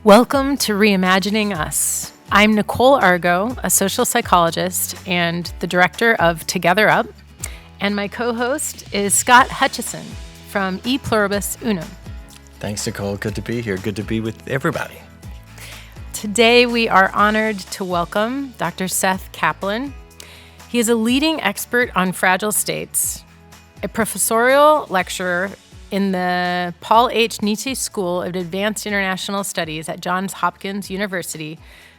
Welcome to Reimagining Us. I'm Nichole Argo, a social psychologist and the director of Together Up, and my co-host is Scott Hutchison from E Pluribus Unum. Thanks, Nichole. Good to be here. Good to be with everybody. Today we are honored to welcome Dr. Seth Kaplan. He is a leading expert on fragile states, a professorial lecturer in the Paul H. Nietzsche School of Advanced International Studies at Johns Hopkins University,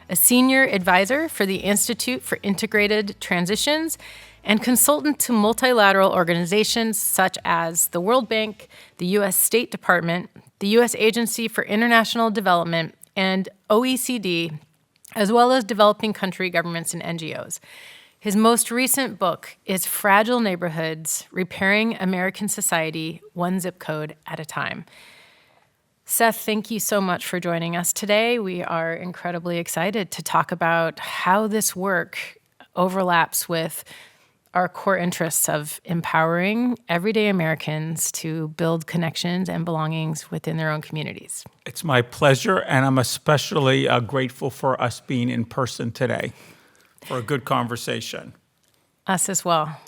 a senior advisor for the Institute for Integrated Transitions, and consultant to multilateral organizations such as the World Bank, the U.S. State Department, the U.S. Agency for International Development, and OECD, as well as developing country governments and NGOs. His most recent book is Fragile Neighborhoods: Repairing American Society, One Zip Code at a Time. Seth, thank you so much for joining us today. We are incredibly excited to talk about how this work overlaps with our core interests of empowering everyday Americans to build connections and belongings within their own communities. It's my pleasure, and I'm especially grateful for us being in person today for a good conversation. Us as well.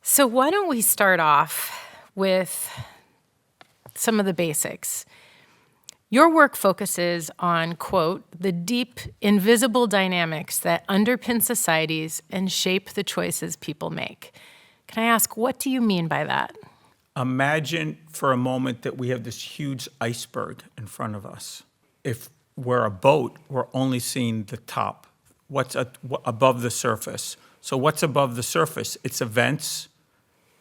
So why don't we start off with some of the basics? Your work focuses on, quote, the deep, invisible dynamics that underpin societies and shape the choices people make. Can I ask, what do you mean by that? Imagine for a moment that we have this huge iceberg in front of us. If we're a boat, we're only seeing the top, what's above the surface. So what's above the surface? It's events,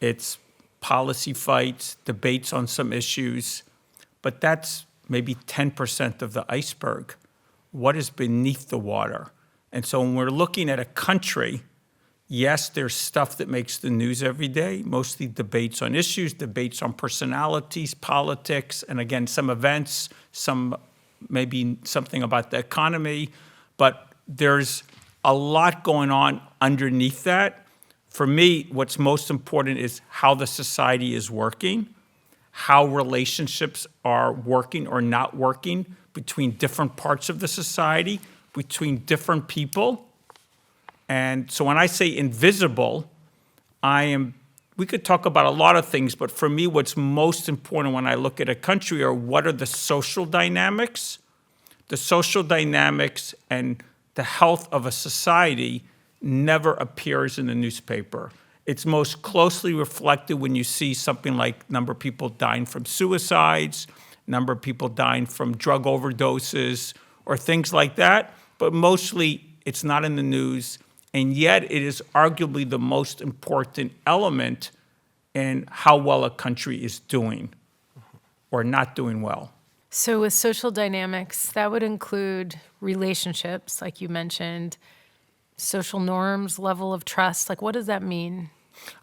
it's policy fights, debates on some issues, but that's maybe 10% of the iceberg. What is beneath the water? And so when we're looking at a country, yes, there's stuff that makes the news every day, mostly debates on issues, debates on personalities, politics, and again, some events, some maybe something about the economy, but there's a lot going on underneath that. For me, what's most important is how the society is working, how relationships are working or not working between different parts of the society, between different people. And so when I say invisible, we could talk about a lot of things, but for me, what's most important when I look at a country are what are the social dynamics. The social dynamics and the health of a society never appears in the newspaper. It's most closely reflected when you see something like number of people dying from suicides, number of people dying from drug overdoses, or things like that. But mostly, it's not in the news, and yet it is arguably the most important element in how well a country is doing or not doing well. So with social dynamics, that would include relationships, like you mentioned, social norms, level of trust. Like, what does that mean?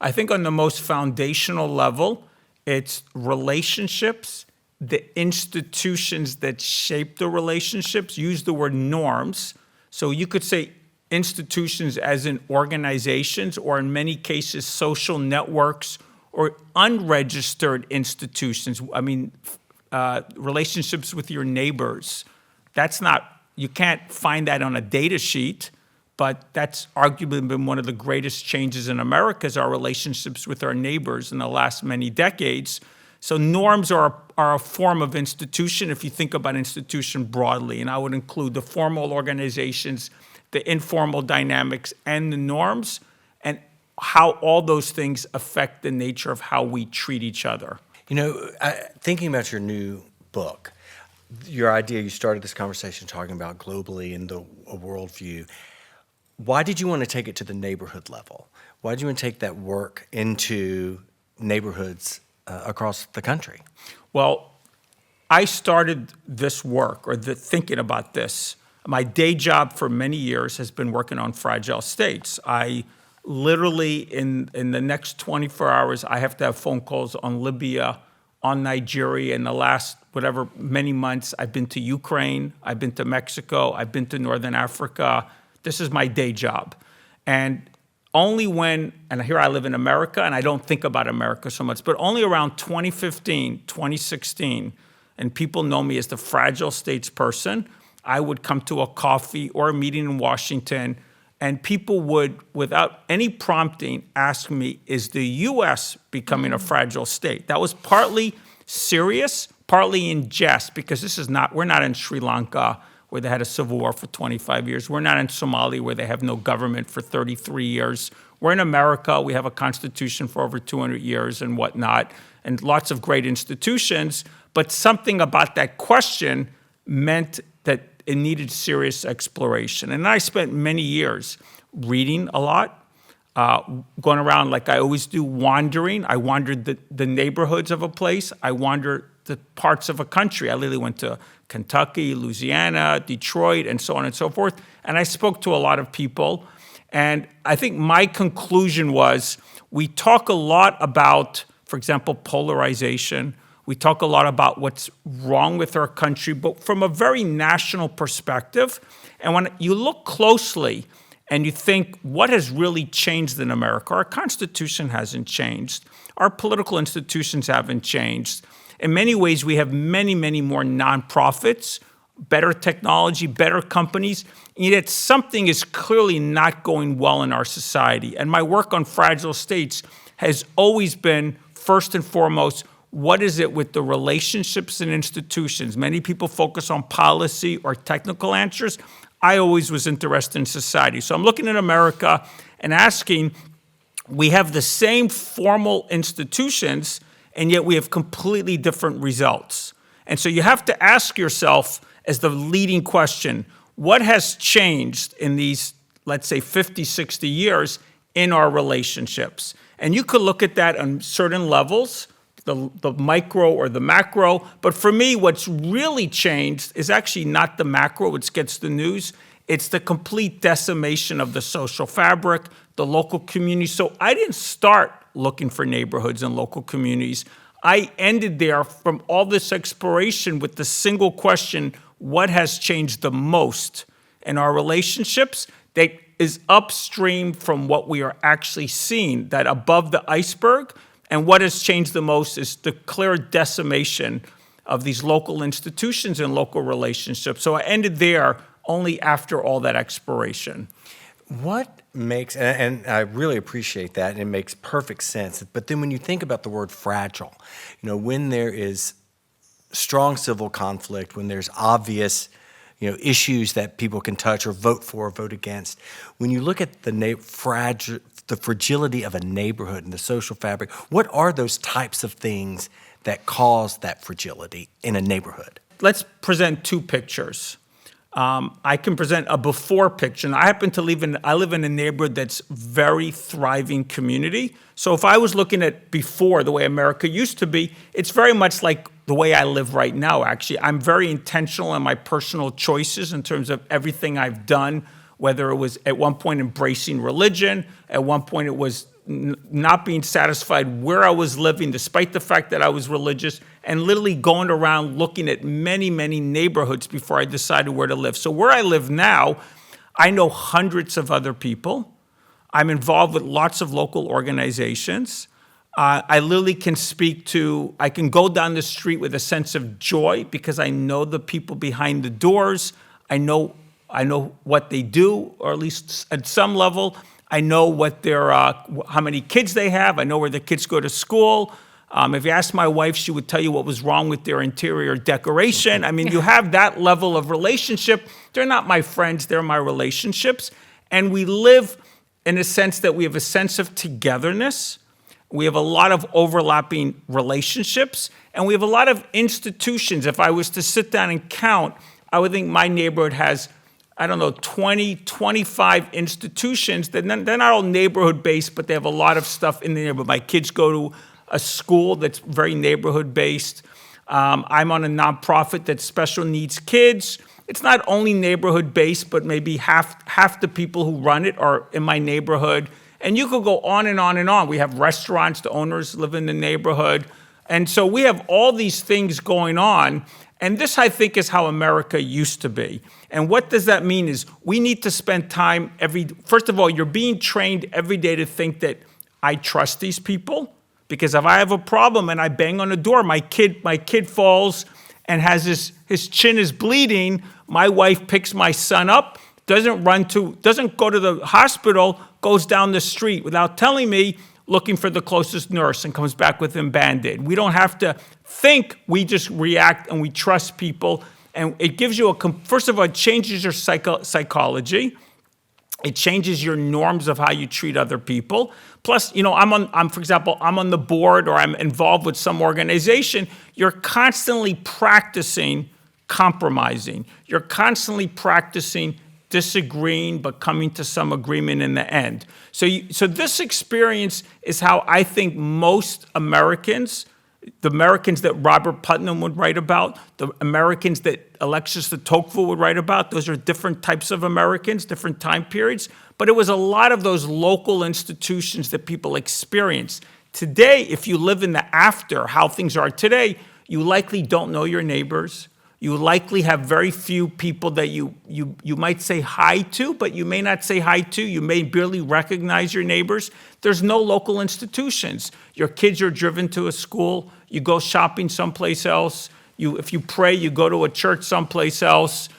I think on the most foundational level, it's relationships, the institutions that shape the relationships. Use the word norms. So you could say institutions as in organizations, or in many cases, social networks or unregistered institutions. I mean, relationships with your neighbors. You can't find that on a data sheet, but that's arguably been one of the greatest changes in America is our relationships with our neighbors in the last many decades. So norms are a form of institution if you think about institution broadly, and I would include the formal organizations, the informal dynamics, and the norms, and how all those things affect the nature of how we treat each other. You know, thinking about your new book, your idea, you started this conversation talking about globally and a worldview. Why did you want to take it to the neighborhood level? Why did you want to take that work into neighborhoods across the country? Well, I started this work, or thinking about this. My day job for many years has been working on fragile states. I literally, in the next 24 hours, I have to have phone calls on Libya, on Nigeria. In the last, many months, I've been to Ukraine, I've been to Mexico, I've been to Northern Africa. This is my day job. And only and here I live in America, and I don't think about America so much, but only around 2015, 2016, and people know me as the fragile states person, I would come to a coffee or a meeting in Washington, and people would, without any prompting, ask me, is the U.S. becoming a fragile state? That was partly serious, partly in jest, because we're not in Sri Lanka, where they had a civil war for 25 years. We're not in Somalia, where they have no government for 33 years. We're in America. We have a constitution for over 200 years and whatnot, and lots of great institutions. But something about that question meant that it needed serious exploration. And I spent many years reading a lot, going around like I always do, wandering. I wandered the neighborhoods of a place. I wandered the parts of a country. I literally went to Kentucky, Louisiana, Detroit, and so on and so forth. And I spoke to a lot of people. And I think my conclusion was, we talk a lot about, for example, polarization. We talk a lot about what's wrong with our country, but from a very national perspective. And when you look closely and you think, what has really changed in America? Our Constitution hasn't changed. Our political institutions haven't changed. In many ways, we have many, many more nonprofits, better technology, better companies, and yet something is clearly not going well in our society. And my work on fragile states has always been, first and foremost, what is it with the relationships and institutions? Many people focus on policy or technical answers. I always was interested in society. So I'm looking at America and asking, we have the same formal institutions, and yet we have completely different results. And so you have to ask yourself, as the leading question, what has changed in these, let's say, 50, 60 years in our relationships? And you could look at that on certain levels, the micro or the macro. But for me, what's really changed is actually not the macro, which gets the news. It's the complete decimation of the social fabric, the local community. So I didn't start looking for neighborhoods and local communities. I ended there from all this exploration with the single question, what has changed the most in our relationships that is upstream from what we are actually seeing, that above the iceberg. And what has changed the most is the clear decimation of these local institutions and local relationships. So I ended there only after all that exploration. What makes, and I really appreciate that, and it makes perfect sense. But then when you think about the word fragile, when there is strong civil conflict, when there's obvious, issues that people can touch or vote for or vote against, when you look at the fragility of a neighborhood and the social fabric, what are those types of things that cause that fragility in a neighborhood? Let's present two pictures. I can present a before picture. And I live in a neighborhood that's very thriving community. So if I was looking at before, the way America used to be, it's very much like the way I live right now, actually. I'm very intentional in my personal choices in terms of everything I've done, whether it was at one point embracing religion, at one point it was not being satisfied where I was living, despite the fact that I was religious, and literally going around looking at many, many neighborhoods before I decided where to live. So where I live now, I know hundreds of other people. I'm involved with lots of local organizations. I literally I can go down the street with a sense of joy because I know the people behind the doors. I know what they do, or at least at some level. I know what how many kids they have. I know where the kids go to school. If you ask my wife, she would tell you what was wrong with their interior decoration. I mean, you have that level of relationship. They're not my friends, they're my relationships. And we live in a sense that we have a sense of togetherness. We have a lot of overlapping relationships, and we have a lot of institutions. If I was to sit down and count, I would think my neighborhood has 20, 25 institutions. They're not all neighborhood-based, but they have a lot of stuff in the neighborhood. My kids go to a school that's very neighborhood-based. I'm on a nonprofit that's special needs kids. It's not only neighborhood-based, but maybe half the people who run it are in my neighborhood. And you could go on and on and on. We have restaurants, the owners live in the neighborhood. And so we have all these things going on. And this, I think, is how America used to be. And what does that mean is we need to spend time first of all, you're being trained every day to think that I trust these people, because if I have a problem and I bang on the door, my kid falls and has his chin is bleeding. My wife picks my son up, doesn't go to the hospital, goes down the street without telling me, looking for the closest nurse, and comes back with him Band-Aid. We don't have to think, we just react and we trust people. And it gives you first of all, it changes your psychology. It changes your norms of how you treat other people. Plus, for example, I'm on the board or I'm involved with some organization. You're constantly practicing compromising. You're constantly practicing disagreeing, but coming to some agreement in the end. So this experience is how I think most Americans, the Americans that Robert Putnam would write about, the Americans that Alexis de Tocqueville would write about, those are different types of Americans, different time periods. But it was a lot of those local institutions that people experienced. Today, if you live in the after, how things are today, you likely don't know your neighbors. You likely have very few people that you might say hi to, but you may not say hi to. You may barely recognize your neighbors. There's no local institutions. Your kids are driven to a school. You go shopping someplace else. If you pray, you go to a church someplace else.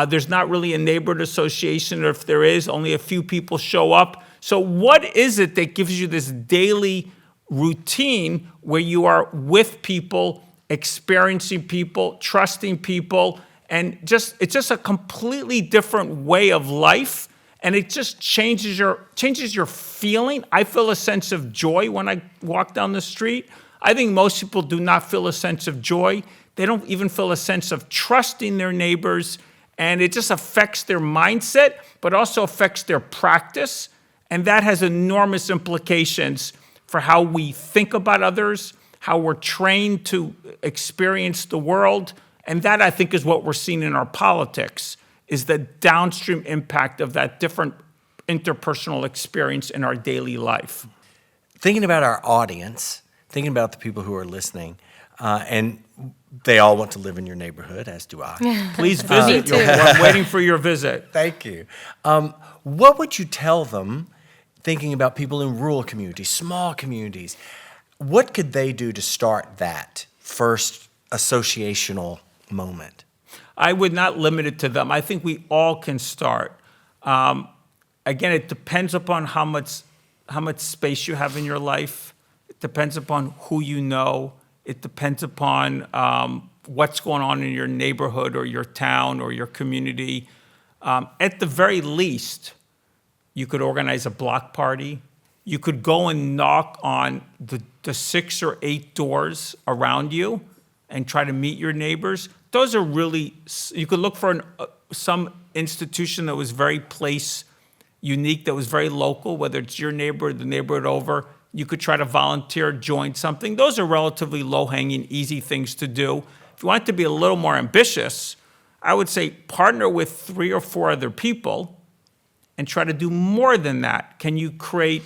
There's not really a neighborhood association, or if there is, only a few people show up. So what is it that gives you this daily routine where you are with people, experiencing people, trusting people, and it's just a completely different way of life, and it just changes your feeling. I feel a sense of joy when I walk down the street. I think most people do not feel a sense of joy. They don't even feel a sense of trusting their neighbors, and it just affects their mindset, but also affects their practice, and that has enormous implications for how we think about others, how we're trained to experience the world. And that, I think, is what we're seeing in our politics, is the downstream impact of that different interpersonal experience in our daily life. Thinking about our audience, thinking about the people who are listening, and they all want to live in your neighborhood, as do I. Please visit. I'm waiting for your visit. Thank you. What would you tell them, thinking about people in rural communities, small communities? What could they do to start that first associational moment? I would not limit it to them. I think we all can start. Again, it depends upon how much space you have in your life. It depends upon who you know. It depends upon what's going on in your neighborhood or your town or your community. At the very least, you could organize a block party. You could go and knock on the 6 or 8 doors around you and try to meet your neighbors. Those are really, you could look for some institution that was very place unique, that was very local, whether it's your neighborhood, the neighborhood over. You could try to volunteer, join something. Those are relatively low-hanging, easy things to do. If you want to be a little more ambitious, I would say partner with 3 or 4 other people and try to do more than that. Can you create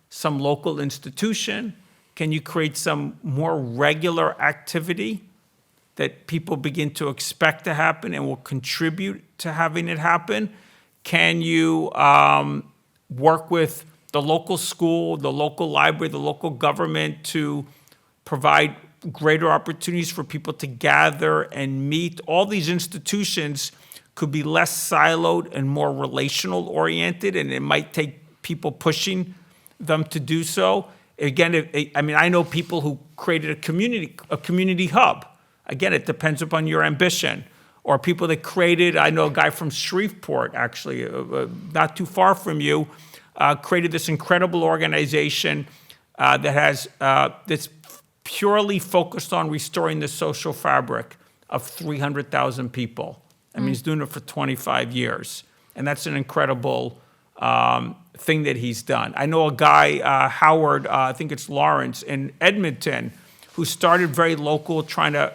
some local institution? Can you create some more regular activity that people begin to expect to happen and will contribute to having it happen? Can you work with the local school, the local library, the local government to provide greater opportunities for people to gather and meet? All these institutions could be less siloed and more relational oriented, and it might take people pushing them to do so. Again, I know people who created a community hub. Again, it depends upon your ambition. Or people that created, I know a guy from Shreveport, actually, not too far from you, created this incredible organization that's purely focused on restoring the social fabric of 300,000 people. I mean, he's doing it for 25 years. And that's an incredible thing that he's done. I know a guy, Howard, I think it's Lawrence, in Edmonton, who started very local, trying to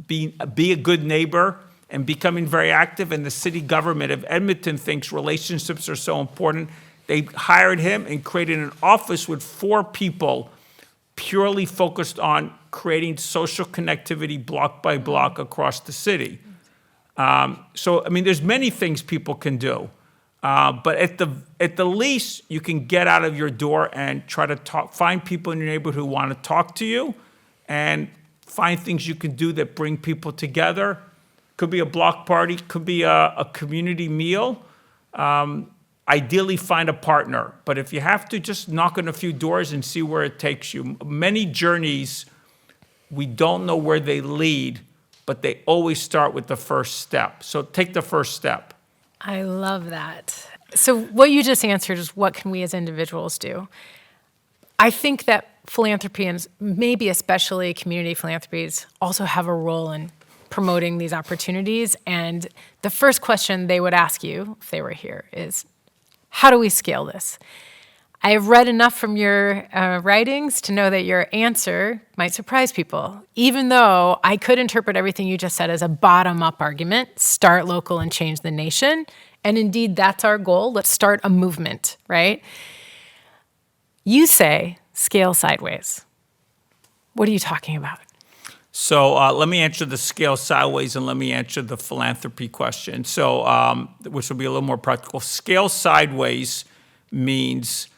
be a good neighbor and becoming very active. And the city government of Edmonton thinks relationships are so important. They hired him and created an office with 4 people purely focused on creating social connectivity block by block across the city. So, I mean, there's many things people can do. But at the least, you can get out of your door and try to find people in your neighborhood who want to talk to you, and find things you can do that bring people together. Could be a block party, could be a community meal. Ideally, find a partner. But if you have to, just knock on a few doors and see where it takes you. Many journeys, we don't know where they lead, but they always start with the first step. So take the first step. I love that. So what you just answered is, what can we as individuals do? I think that philanthropy, and maybe especially community philanthropies, also have a role in promoting these opportunities. And the first question they would ask you if they were here is, how do we scale this? I have read enough from your writings to know that your answer might surprise people, even though I could interpret everything you just said as a bottom-up argument, start local and change the nation. And indeed, that's our goal. Let's start a movement, right? You say scale sideways. What are you talking about? So let me answer the scale sideways and let me answer the philanthropy question. So, which will be a little more practical. Scale sideways means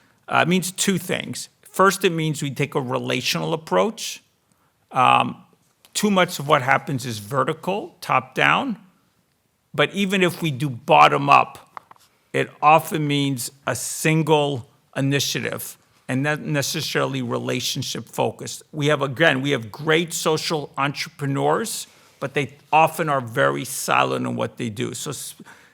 two things. First, it means we take a relational approach. Too much of what happens is vertical, top down. But even if we do bottom up, it often means a single initiative and not necessarily relationship focused. We have great social entrepreneurs, but they often are very silent in what they do. So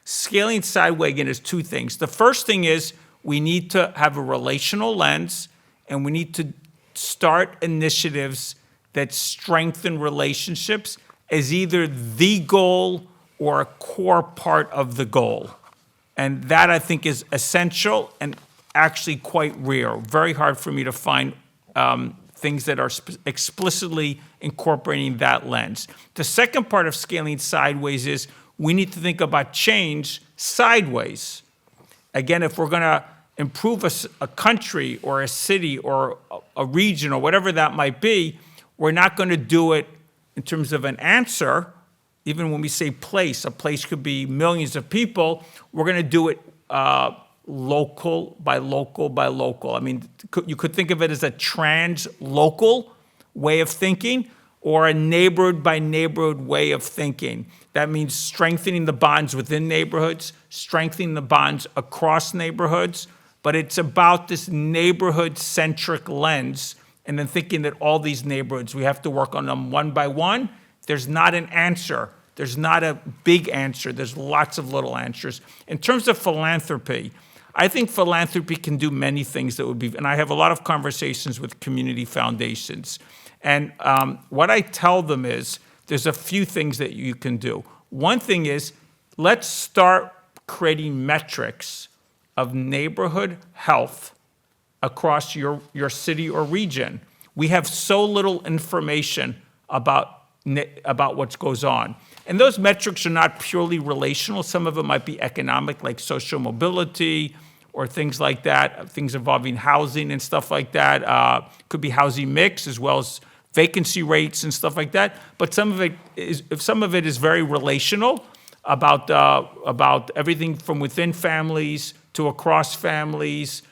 scaling sideways, again, is two things. The first thing is we need to have a relational lens, and we need to start initiatives that strengthen relationships as either the goal or a core part of the goal. And that, I think, is essential and actually quite rare. Very hard for me to find things that are explicitly incorporating that lens. The second part of scaling sideways is we need to think about change sideways. Again, if we're going to improve a country or a city or a region or whatever that might be, we're not going to do it in terms of an answer. Even when we say place, a place could be millions of people. We're going to do it local by local by local. I mean, you could think of it as a trans-local way of thinking or a neighborhood by neighborhood way of thinking. That means strengthening the bonds within neighborhoods, strengthening the bonds across neighborhoods, but it's about this neighborhood-centric lens and then thinking that all these neighborhoods, we have to work on them one by one. There's not an answer. There's not a big answer. There's lots of little answers. In terms of philanthropy, I think philanthropy can do many things that would be, and I have a lot of conversations with community foundations. And what I tell them is, there's a few things that you can do. One thing is, let's start creating metrics of neighborhood health across your city or region. We have so little information about what goes on. And those metrics are not purely relational. Some of it might be economic, like social mobility or things like that, things involving housing and stuff like that. Could be housing mix as well as vacancy rates and stuff like that. But some of it is very relational about everything from within families to across families.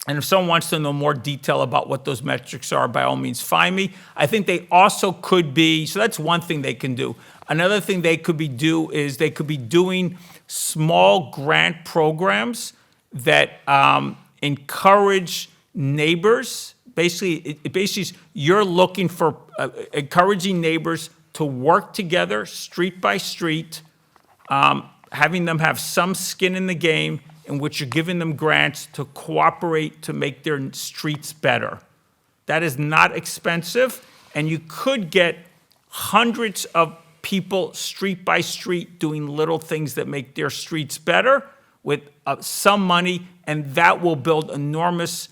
And if someone wants to know more detail about what those metrics are, by all means, find me. I think they also could be, so that's one thing they can do. Another thing they could be doing small grant programs that encourage neighbors. Basically, you're looking for encouraging neighbors to work together, street by street, having them have some skin in the game, in which you're giving them grants to cooperate to make their streets better. That is not expensive, and you could get hundreds of people street by street doing little things that make their streets better with some money, and that will build enormous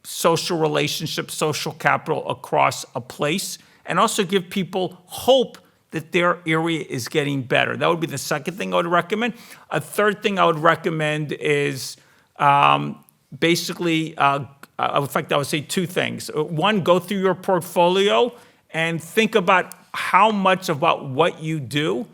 social relationships, social capital across a place, and also give people hope that their area is getting better. That would be the second thing I would recommend. A third thing I would recommend is in fact, I would say two things. One, go through your portfolio and think about how much about what you do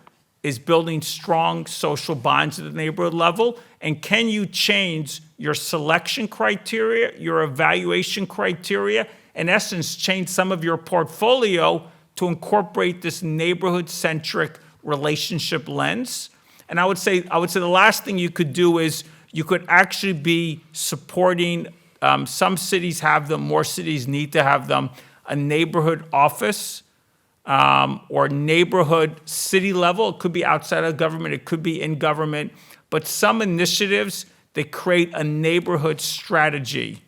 is building strong social bonds at the neighborhood level, and can you change your selection criteria, your evaluation criteria, in essence, change some of your portfolio to incorporate this neighborhood-centric relationship lens. And I would say the last thing you could do is you could actually be supporting, some cities have them, more cities need to have them, a neighborhood office or neighborhood city level. It could be outside of government, it could be in government, but some initiatives, they create a neighborhood strategy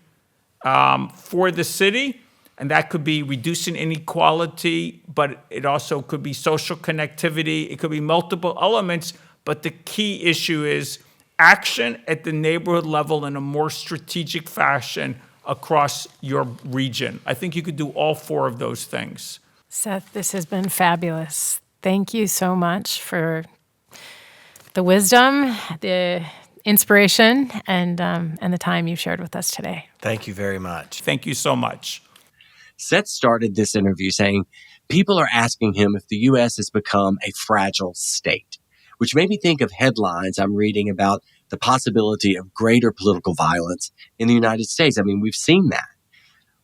for the city, and that could be reducing inequality, but it also could be social connectivity, it could be multiple elements, but the key issue is action at the neighborhood level in a more strategic fashion across your region. I think you could do all four of those things. Seth, this has been fabulous. Thank you so much for the wisdom, the inspiration, and the time you've shared with us today. Thank you very much. Thank you so much. Seth started this interview saying people are asking him if the U.S. has become a fragile state, which made me think of headlines I'm reading about the possibility of greater political violence in the United States. I mean, we've seen that.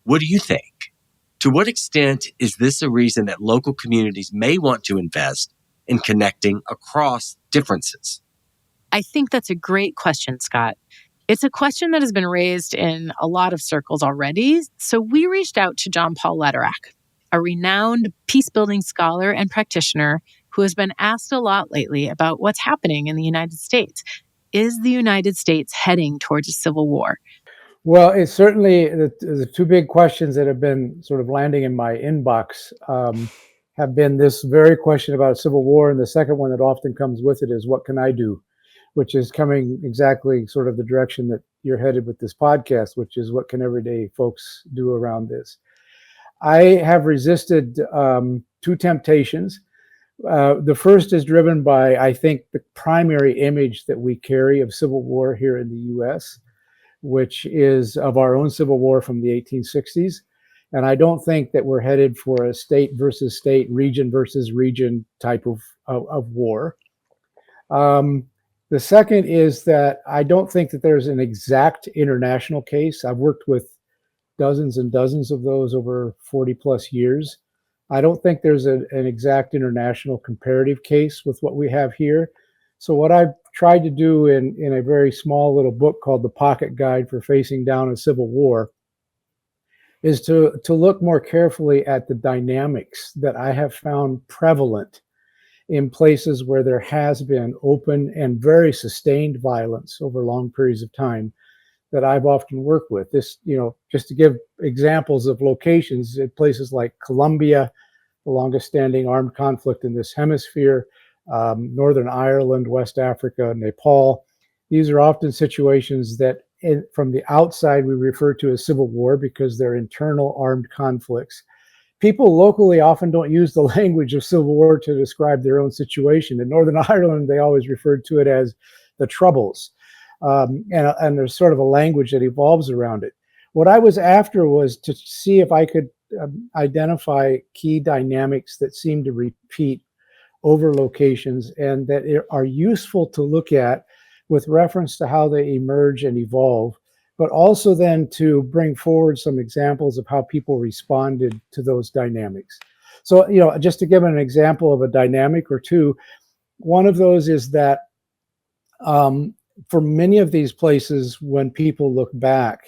What do you think? To what extent is this a reason that local communities may want to invest in connecting across differences? I think that's a great question, Scott. It's a question that has been raised in a lot of circles already. So we reached out to John Paul Lederach, a renowned peace-building scholar and practitioner who has been asked a lot lately about what's happening in the United States. Is the United States heading towards a civil war? Well, it's certainly the two big questions that have been sort of landing in my inbox have been this very question about a civil war, and the second one that often comes with it is, what can I do? Which is coming exactly sort of the direction that you're headed with this podcast, which is what can everyday folks do around this? I have resisted two temptations. The first is driven by, I think, the primary image that we carry of civil war here in the U.S., which is of our own civil war from the 1860s. And I don't think that we're headed for a state versus state, region versus region type of war. The second is that I don't think that there's an exact international case. I've worked with dozens and dozens of those over 40 plus years. I don't think there's an exact international comparative case with what we have here. So what I've tried to do in a very small little book called The Pocket Guide for Facing Down a Civil War is to look more carefully at the dynamics that I have found prevalent in places where there has been open and very sustained violence over long periods of time that I've often worked with. This, just to give examples of locations, at places like Colombia, the longest standing armed conflict in this hemisphere, Northern Ireland, West Africa, Nepal. These are often situations that from the outside we refer to as civil war because they're internal armed conflicts. People locally often don't use the language of civil war to describe their own situation. In Northern Ireland, they always referred to it as the Troubles. And there's sort of a language that evolves around it. What I was after was to see if I could identify key dynamics that seem to repeat over locations and that are useful to look at with reference to how they emerge and evolve, but also then to bring forward some examples of how people responded to those dynamics. So, just to give an example of a dynamic or two, one of those is that for many of these places, when people look back,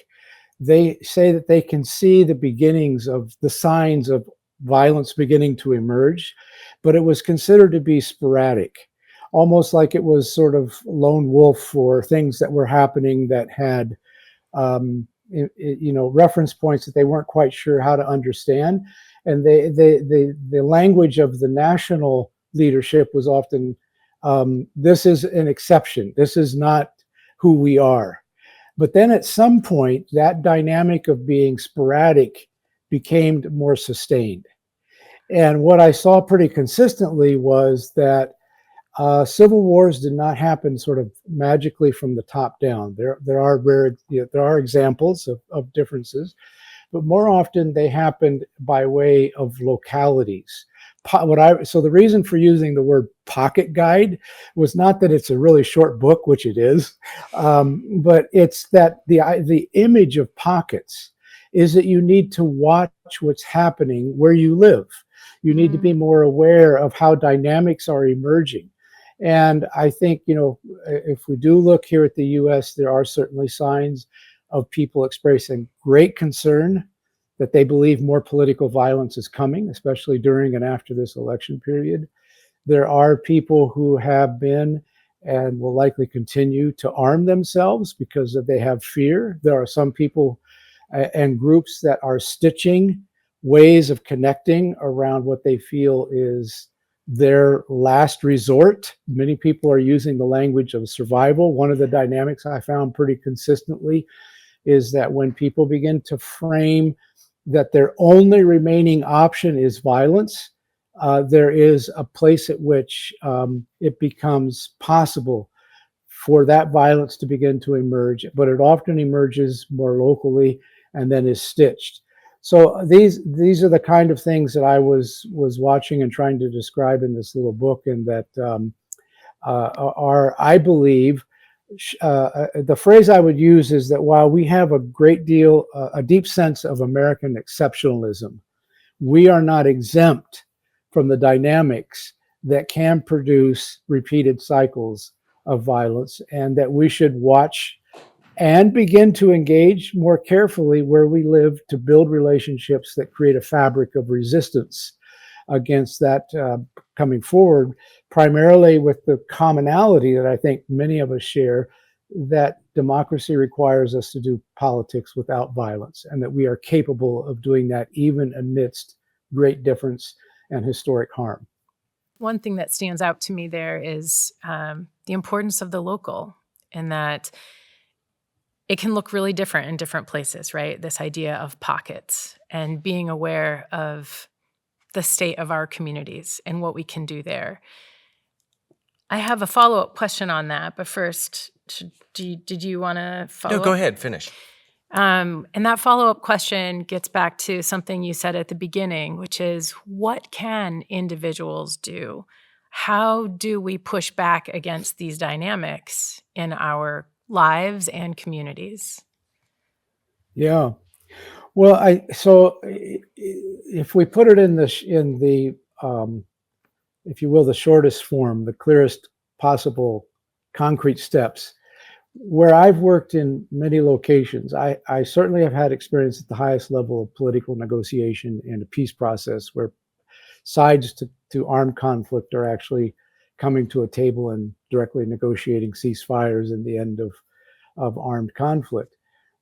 they say that they can see the beginnings of the signs of violence beginning to emerge, but it was considered to be sporadic, almost like it was sort of lone wolf for things that were happening that had reference points that they weren't quite sure how to understand. And the language of the national leadership was often, this is an exception. This is not who we are. But then at some point, that dynamic of being sporadic became more sustained. And what I saw pretty consistently was that civil wars did not happen sort of magically from the top down. There are examples of differences, but more often they happened by way of localities. So the reason for using the word pocket guide was not that it's a really short book, which it is, but it's that the image of pockets is that you need to watch what's happening where you live. You need to be more aware of how dynamics are emerging. And I think, if we do look here at the US, there are certainly signs of people expressing great concern that they believe more political violence is coming, especially during and after this election period. There are people who have been and will likely continue to arm themselves because they have fear. There are some people and groups that are stitching ways of connecting around what they feel is their last resort. Many people are using the language of survival. One of the dynamics I found pretty consistently is that when people begin to frame that their only remaining option is violence, there is a place at which it becomes possible for that violence to begin to emerge, but it often emerges more locally and then is stitched. So these are the kind of things that I was watching and trying to describe in this little book, and that are, I believe, the phrase I would use is that while we have a great deal, a deep sense of American exceptionalism, we are not exempt from the dynamics that can produce repeated cycles of violence, and that we should watch and begin to engage more carefully where we live to build relationships that create a fabric of resistance against that coming forward, primarily with the commonality that I think many of us share, that democracy requires us to do politics without violence, and that we are capable of doing that even amidst great difference and historic harm. One thing that stands out to me there is the importance of the local, and that it can look really different in different places, right? This idea of pockets and being aware of the state of our communities and what we can do there. I have a follow-up question on that, but first, did you want to follow No, go ahead, finish. And that follow-up question gets back to something you said at the beginning, which is, what can individuals do? How do we push back against these dynamics in our lives and communities? Yeah. Well, so if we put it in the if you will, the shortest form, the clearest possible concrete steps, where I've worked in many locations, I certainly have had experience at the highest level of political negotiation and a peace process where sides to armed conflict are actually coming to a table and directly negotiating ceasefires and the end of armed conflict.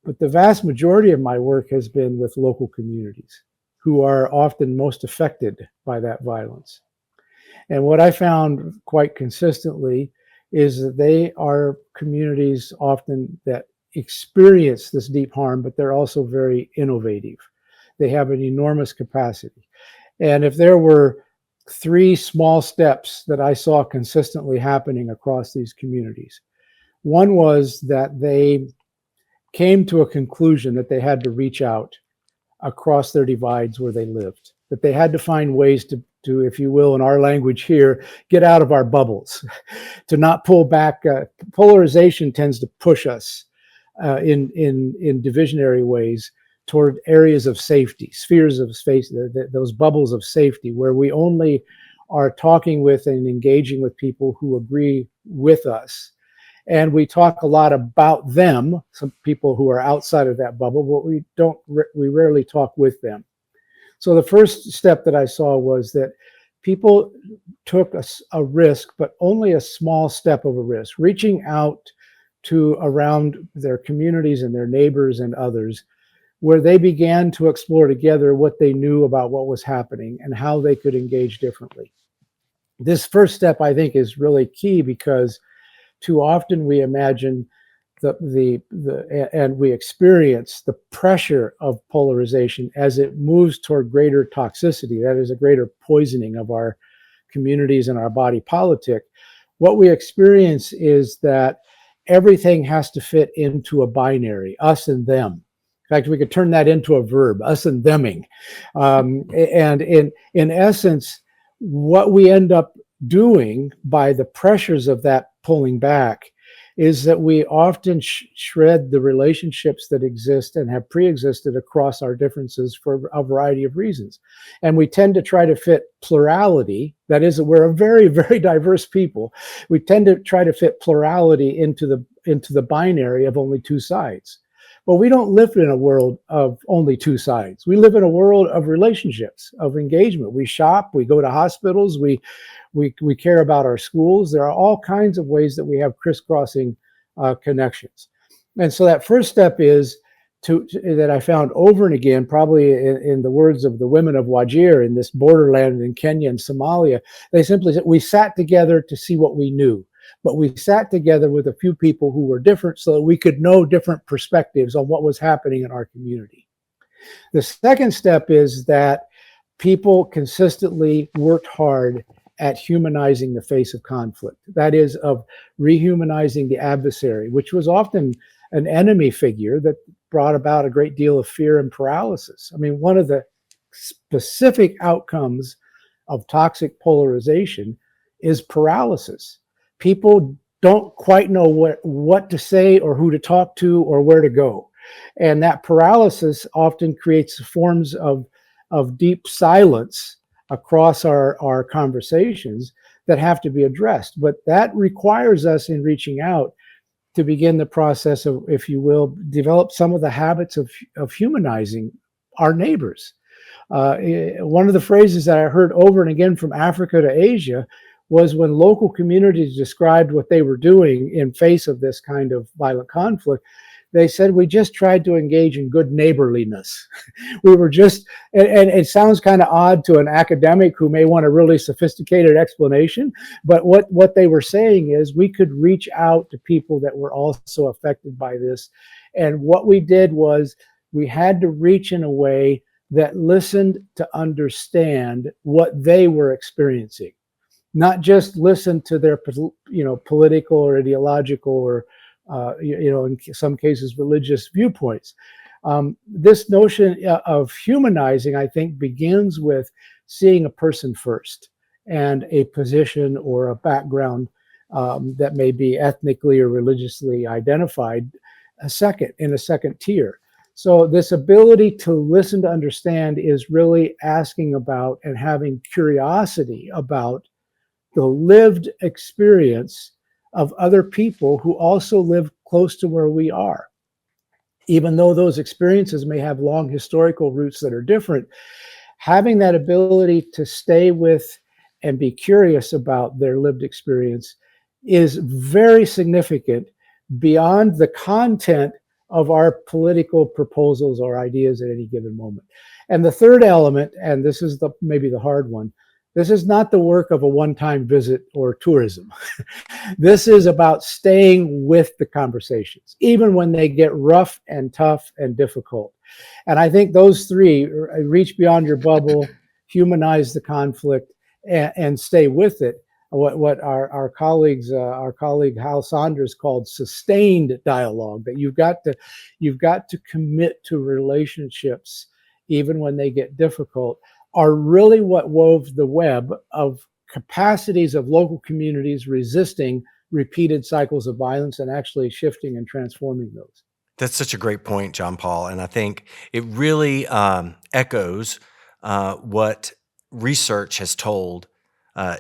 But the vast majority of my work has been with local communities who are often most affected by that violence. And what I found quite consistently is that they are communities often that experience this deep harm, but they're also very innovative. They have an enormous capacity. And if there were 3 small steps that I saw consistently happening across these communities, one was that they came to a conclusion that they had to reach out across their divides where they lived, that they had to find ways to, if you will, in our language here, get out of our bubbles, to not pull back. Polarization tends to push us in divisionary ways toward areas of safety, spheres of space, those bubbles of safety, where we only are talking with and engaging with people who agree with us. And we talk a lot about them, some people who are outside of that bubble, but we rarely talk with them. So the first step that I saw was that people took a risk, but only a small step of a risk, reaching out to around their communities and their neighbors and others, where they began to explore together what they knew about what was happening and how they could engage differently. This first step, I think, is really key, because too often we imagine and we experience the pressure of polarization as it moves toward greater toxicity, that is, a greater poisoning of our communities and our body politic. What we experience is that everything has to fit into a binary, us and them. In fact, we could turn that into a verb, us and theming. And in essence, what we end up doing by the pressures of that pulling back is that we often shred the relationships that exist and have pre-existed across our differences for a variety of reasons. And we tend to try to fit plurality. That is, we're a very, very diverse people. We tend to try to fit plurality into the binary of only two sides. But we don't live in a world of only two sides. We live in a world of relationships, of engagement. We shop, we go to hospitals, we care about our schools. There are all kinds of ways that we have crisscrossing connections. And so that first step is that I found over and again, probably in the words of the women of Wajir in this borderland in Kenya and Somalia, they simply said, we sat together to see what we knew. But we sat together with a few people who were different so that we could know different perspectives on what was happening in our community. The second step is that people consistently worked hard at humanizing the face of conflict. That is, of rehumanizing the adversary, which was often an enemy figure that brought about a great deal of fear and paralysis. I mean, one of the specific outcomes of toxic polarization is paralysis. People don't quite know what to say or who to talk to or where to go. And that paralysis often creates forms of deep silence across our conversations that have to be addressed. But that requires us, in reaching out, to begin the process of, if you will, develop some of the habits of humanizing our neighbors. One of the phrases that I heard over and again from Africa to Asia was when local communities described what they were doing in face of this kind of violent conflict, they said, we just tried to engage in good neighborliness. We were just, and it sounds kind of odd to an academic who may want a really sophisticated explanation, but what they were saying is we could reach out to people that were also affected by this. And what we did was we had to reach in a way that listened to understand what they were experiencing, not just listen to their, political or ideological or, in some cases, religious viewpoints. This notion of humanizing, I think, begins with seeing a person first and a position or a background that may be ethnically or religiously identified in a second tier. So this ability to listen to understand is really asking about and having curiosity about the lived experience of other people who also live close to where we are. Even though those experiences may have long historical roots that are different, having that ability to stay with and be curious about their lived experience is very significant beyond the content of our political proposals or ideas at any given moment. And the third element, and this is maybe the hard one, this is not the work of a one-time visit or tourism. This is about staying with the conversations, even when they get rough and tough and difficult. And I think those three, reach beyond your bubble, humanize the conflict, and stay with it, what our colleague Hal Saunders called sustained dialogue, that you've got to commit to relationships even when they get difficult, are really what wove the web of capacities of local communities resisting repeated cycles of violence and actually shifting and transforming those. That's such a great point, John Paul. And I think it really echoes what research has told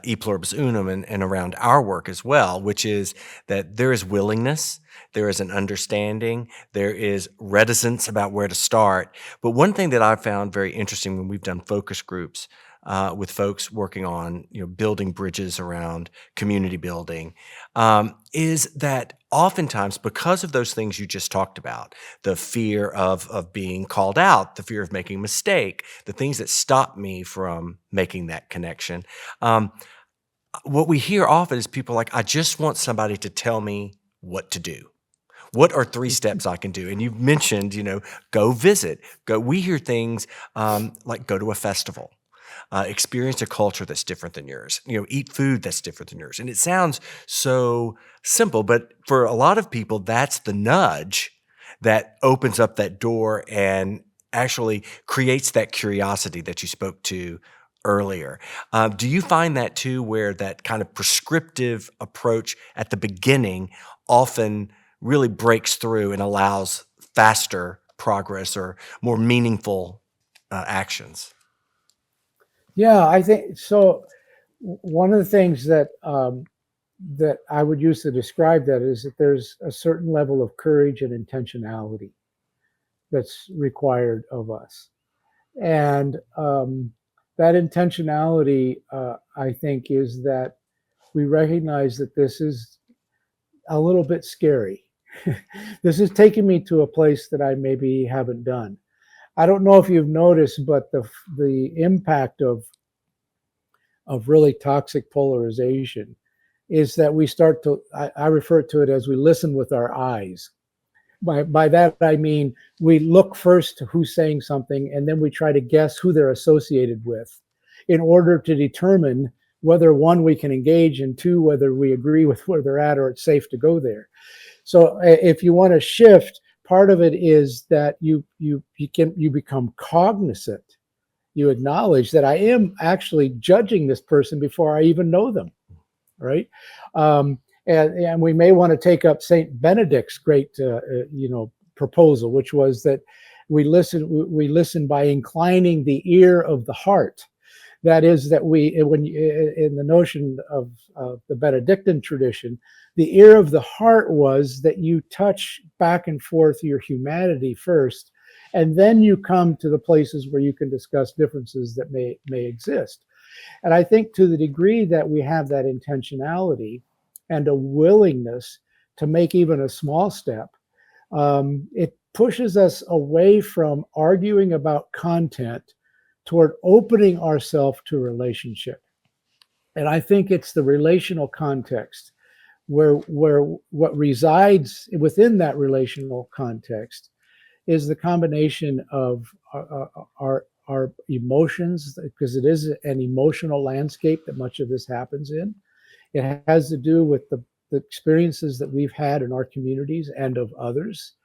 e pluribus unum and around our work as well, which is that there is willingness, there is an understanding, there is reticence about where to start. But one thing that I've found very interesting when we've done focus groups with folks working on building bridges around community building is that oftentimes, because of those things you just talked about, the fear of being called out, the fear of making a mistake, the things that stop me from making that connection, what we hear often is people like, I just want somebody to tell me what to do. What are 3 steps I can do? And you've mentioned, go visit. We hear things like go to a festival. Experience a culture that's different than yours, eat food that's different than yours. And it sounds so simple, but for a lot of people, that's the nudge that opens up that door and actually creates that curiosity that you spoke to earlier. Do you find that too, where that kind of prescriptive approach at the beginning often really breaks through and allows faster progress or more meaningful actions. Yeah, I think so. One of the things that that I would use to describe that is that there's a certain level of courage and intentionality that's required of us, and that intentionality, I think, is that we recognize that this is a little bit scary. This is taking me to a place that I maybe haven't done. I don't know if you've noticed, but the impact of really toxic polarization is that we start to, I refer to it as we listen with our eyes. By that, I mean, we look first to who's saying something, and then we try to guess who they're associated with in order to determine whether, one, we can engage, and two, whether we agree with where they're at or it's safe to go there. So if you want to shift, part of it is that you become cognizant. You acknowledge that I am actually judging this person before I even know them, right? And we may want to take up Saint Benedict's great proposal, which was that we listen by inclining the ear of the heart. That is, that in the notion of the Benedictine tradition, the ear of the heart was that you touch back and forth your humanity first, and then you come to the places where you can discuss differences that may exist. And I think to the degree that we have that intentionality and a willingness to make even a small step, it pushes us away from arguing about content toward opening ourselves to relationship. And I think it's the relational context where what resides within that relational context is the combination of our emotions, because it is an emotional landscape that much of this happens in. It has to do with the experiences that we've had in our communities and of others.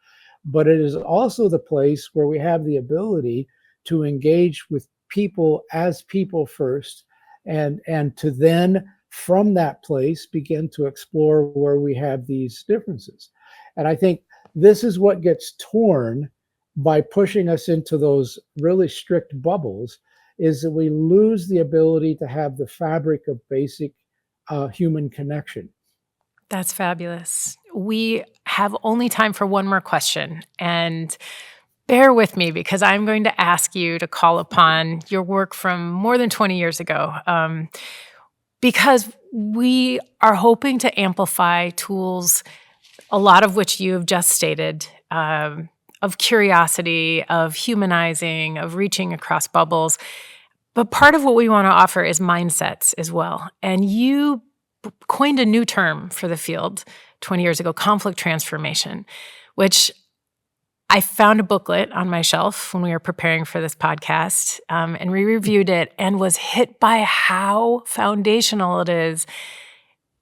But it is also the place where we have the ability to engage with people as people first, and to then from that place begin to explore where we have these differences. And I think this is what gets torn by pushing us into those really strict bubbles, is that we lose the ability to have the fabric of basic human connection. That's fabulous. We have only time for one more question, and bear with me because I'm going to ask you to call upon your work from more than 20 years ago, because we are hoping to amplify tools, a lot of which you have just stated, of curiosity, of humanizing, of reaching across bubbles. But part of what we want to offer is mindsets as well. And you coined a new term for the field 20 years ago, conflict transformation, which I found a booklet on my shelf when we were preparing for this podcast, and we reviewed it and was hit by how foundational it is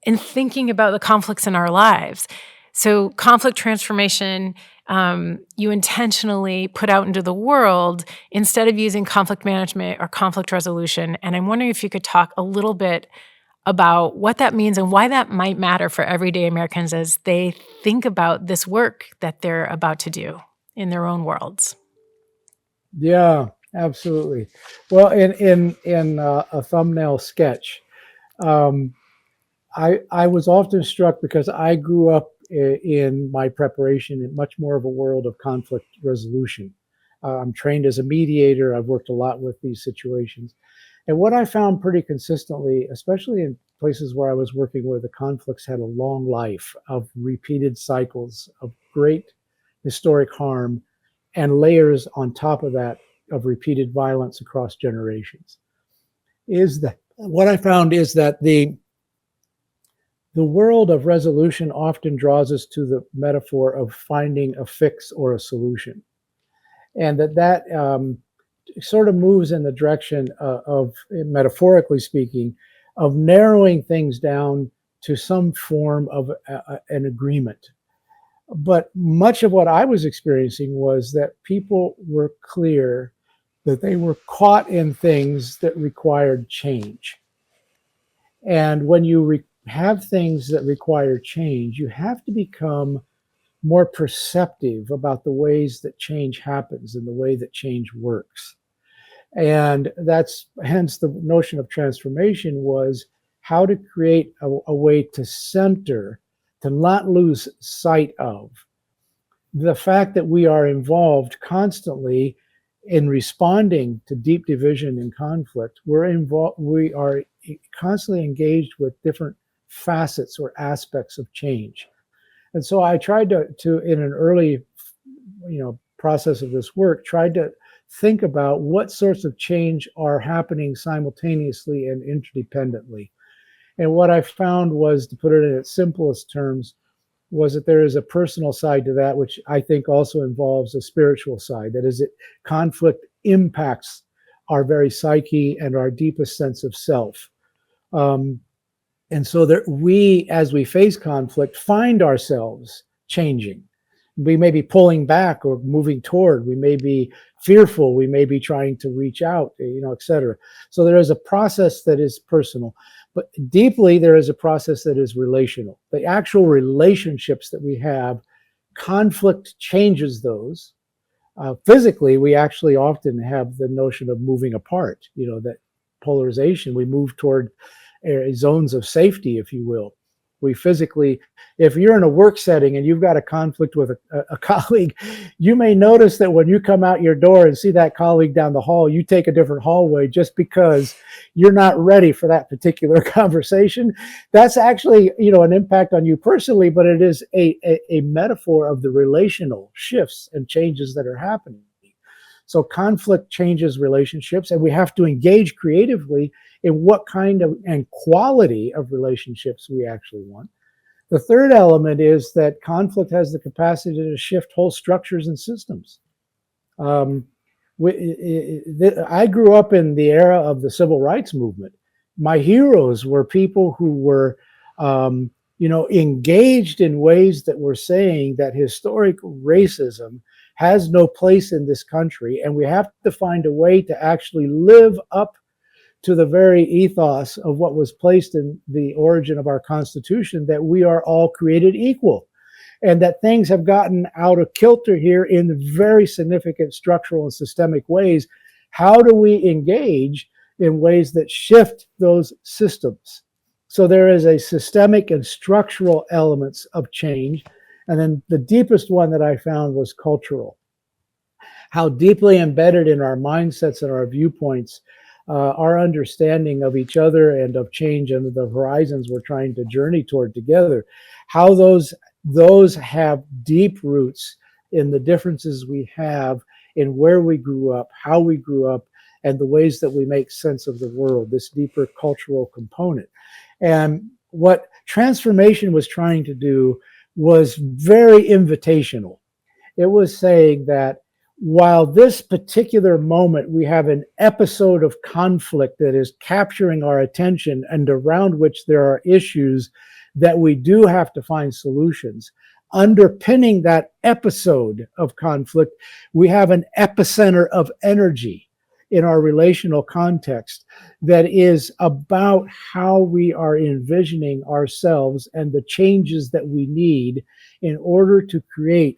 in thinking about the conflicts in our lives. So conflict transformation, you intentionally put out into the world instead of using conflict management or conflict resolution. And I'm wondering if you could talk a little bit about what that means and why that might matter for everyday Americans as they think about this work that they're about to do in their own worlds. Yeah, absolutely. Well, in a thumbnail sketch, I was often struck because I grew up in my preparation in much more of a world of conflict resolution. I'm trained as a mediator. I've worked a lot with these situations. And what I found pretty consistently, especially in places where I was working where the conflicts had a long life of repeated cycles of great historic harm and layers on top of that of repeated violence across generations, is that what I found is that the world of resolution often draws us to the metaphor of finding a fix or a solution. And that sort of moves in the direction of, metaphorically speaking, of narrowing things down to some form of an agreement. But much of what I was experiencing was that people were clear that they were caught in things that required change. And when you have things that require change, you have to become more perceptive about the ways that change happens and the way that change works. And that's hence the notion of transformation was how to create a way to center, to not lose sight of the fact that we are involved constantly in responding to deep division and conflict. We are constantly engaged with different facets or aspects of change. And so I tried to in an early, process of this work, tried to think about what sorts of change are happening simultaneously and interdependently. And what I found was, to put it in its simplest terms, was that there is a personal side to that, which I think also involves a spiritual side. That is, conflict impacts our very psyche and our deepest sense of self. And so that we, as we face conflict, find ourselves changing. We may be pulling back or moving toward. We may be fearful. We may be trying to reach out, et cetera. So there is a process that is personal. But deeply, there is a process that is relational. The actual relationships that we have, conflict changes those. Physically, we actually often have the notion of moving apart, that polarization. We move toward zones of safety, if you will. We physically, if you're in a work setting and you've got a conflict with a colleague, you may notice that when you come out your door and see that colleague down the hall, you take a different hallway just because you're not ready for that particular conversation. That's actually, an impact on you personally, but it is a metaphor of the relational shifts and changes that are happening. So conflict changes relationships, and we have to engage creatively in what kind of and quality of relationships we actually want. The third element is that conflict has the capacity to shift whole structures and systems. I grew up in the era of the civil rights movement. My heroes were people who were, engaged in ways that were saying that historic racism has no place in this country, and we have to find a way to actually live up to the very ethos of what was placed in the origin of our Constitution, that we are all created equal, and that things have gotten out of kilter here in very significant structural and systemic ways. How do we engage in ways that shift those systems? So there is a systemic and structural elements of change. And then the deepest one that I found was cultural. How deeply embedded in our mindsets and our viewpoints, our understanding of each other and of change and the horizons we're trying to journey toward together, how those have deep roots in the differences we have in where we grew up, how we grew up, and the ways that we make sense of the world, this deeper cultural component. And what transformation was trying to do was very invitational. It was saying that while this particular moment we have an episode of conflict that is capturing our attention and around which there are issues that we do have to find solutions, underpinning that episode of conflict, we have an epicenter of energy in our relational context that is about how we are envisioning ourselves and the changes that we need in order to create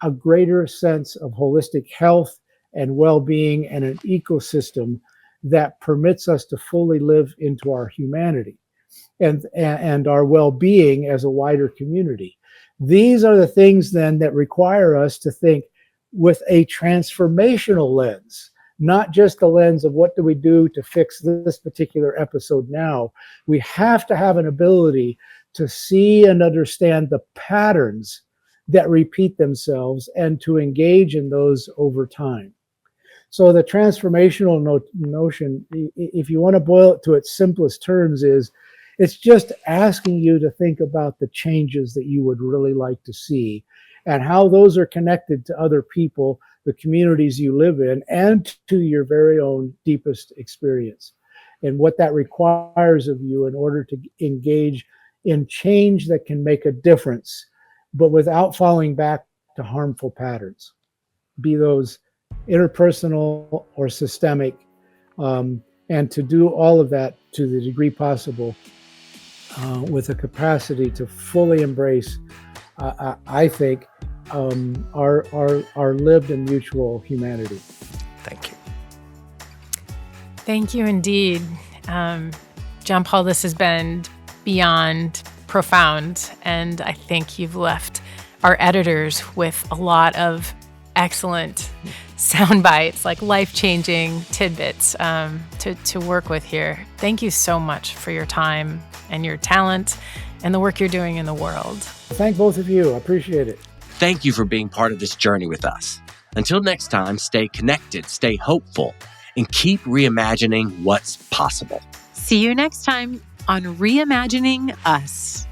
a greater sense of holistic health and well-being and an ecosystem that permits us to fully live into our humanity and our well-being as a wider community. These are the things then that require us to think with a transformational lens, not just the lens of what do we do to fix this particular episode now. We have to have an ability to see and understand the patterns that repeat themselves and to engage in those over time. So the transformational notion, if you want to boil it to its simplest terms, is it's just asking you to think about the changes that you would really like to see and how those are connected to other people, the communities you live in, and to your very own deepest experience, and what that requires of you in order to engage in change that can make a difference, but without falling back to harmful patterns, be those interpersonal or systemic, and to do all of that to the degree possible with a capacity to fully embrace, I think, our lived and mutual humanity. Thank you. Thank you indeed. John Paul, this has been beyond profound, and I think you've left our editors with a lot of excellent sound bites, like life-changing tidbits to work with here. Thank you so much for your time and your talent and the work you're doing in the world. Thank both of you. I appreciate it. Thank you for being part of this journey with us. Until next time, stay connected, stay hopeful, and keep reimagining what's possible. See you next time on Reimagining Us.